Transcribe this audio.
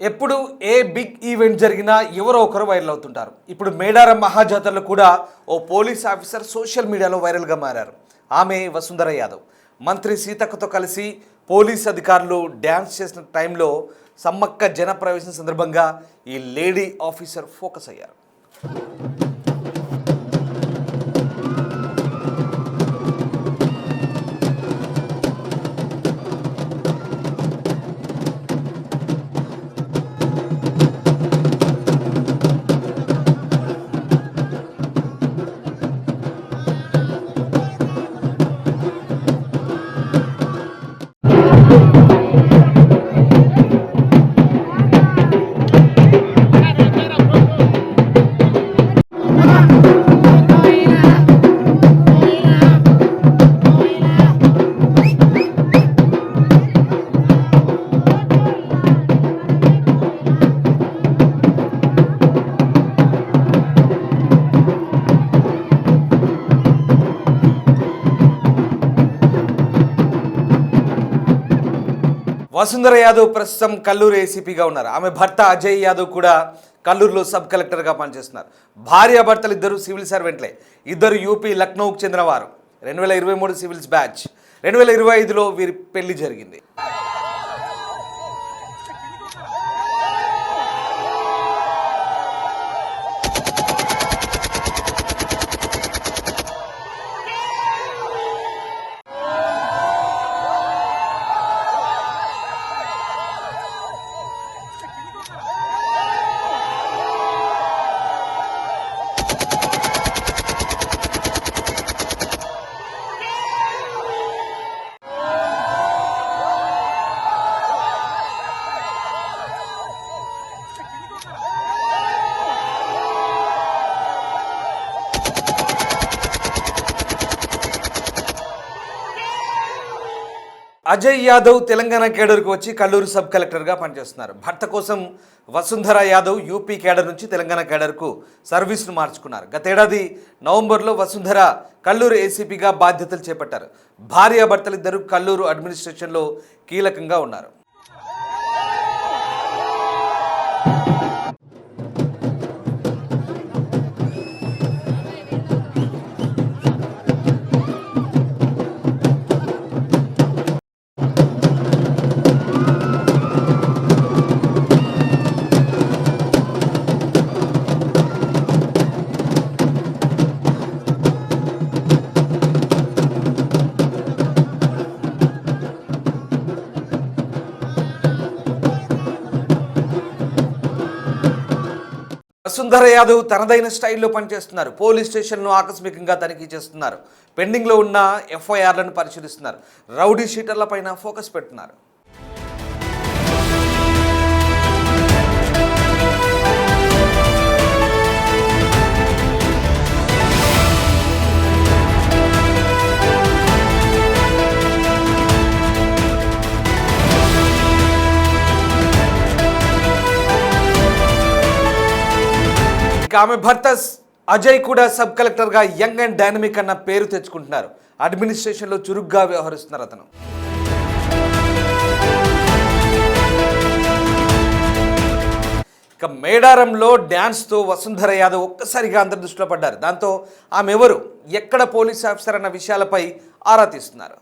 ఎప్పుడు a big event జరిగినా ఎవరో ఒకరు వైరల్ అవుతుంటారు. ఇప్పుడు మేడారం మహాజాతరలో కూడా ఓ పోలీస్ ఆఫీసర్ సోషల్ మీడియాలో వైరల్గా మారారు. ఆమె వసుంధర యాదవ్. మంత్రి సీతక్కతో కలిసి పోలీస్ అధికారులు డ్యాన్స్ చేసిన టైంలో సమ్మక్క జనప్రవేశం సందర్భంగా ఈ లేడీ ఆఫీసర్ ఫోకస్ అయ్యారు. వసుంధర యాదవ్ ప్రస్తుతం కల్లూరు ఏసీపీగా ఉన్నారు. ఆమె భర్త అజయ్ యాదవ్ కూడా కల్లూరులో సబ్ కలెక్టర్గా పనిచేస్తున్నారు. భార్యాభర్తలు ఇద్దరు సివిల్ సర్వెంట్లే. ఇద్దరు యూపీ లక్నోకు చెందినవారు. 2023 సివిల్స్ బ్యాచ్. 2025లో వీరి పెళ్లి జరిగింది. అజయ్ యాదవ్ తెలంగాణ కేడర్కు వచ్చి కల్లూరు సబ్ కలెక్టర్గా పనిచేస్తున్నారు. భర్త కోసం వసుంధర యాదవ్ యూపీ కేడర్ నుంచి తెలంగాణ కేడర్కు సర్వీస్ను మార్చుకున్నారు. గతేడాది నవంబర్లో వసుంధర కల్లూరు ఏసీపీగా బాధ్యతలు చేపట్టారు. భార్యాభర్తలిద్దరూ కల్లూరు అడ్మినిస్ట్రేషన్లో కీలకంగా ఉన్నారు. వసుంధర యాదవ్ తనదైన స్టైల్లో పనిచేస్తున్నారు. పోలీస్ స్టేషన్ను ఆకస్మికంగా తనిఖీ చేస్తున్నారు. పెండింగ్లో ఉన్న ఎఫ్ఐఆర్లను పరిశీలిస్తున్నారు. రౌడీ షీటర్ల పైన ఫోకస్ పెడుతున్నారు. ఆమె భర్త అజయ్ కూడా సబ్ కలెక్టర్గా యంగ్ అండ్ డైనమిక్ అన్న పేరు తెచ్చుకుంటున్నారు. అడ్మినిస్ట్రేషన్లో చురుగ్గా వ్యవహరిస్తున్నారు అతను. ఇక మేడారంలో డ్యాన్స్తో వసుంధర యాదవ్ ఒక్కసారిగా అందరి దృష్టిలో పడ్డారు. దాంతో ఆమె ఎవరు, ఎక్కడ పోలీస్ ఆఫీసర్ అన్న విషయాలపై ఆరా తీస్తున్నారు.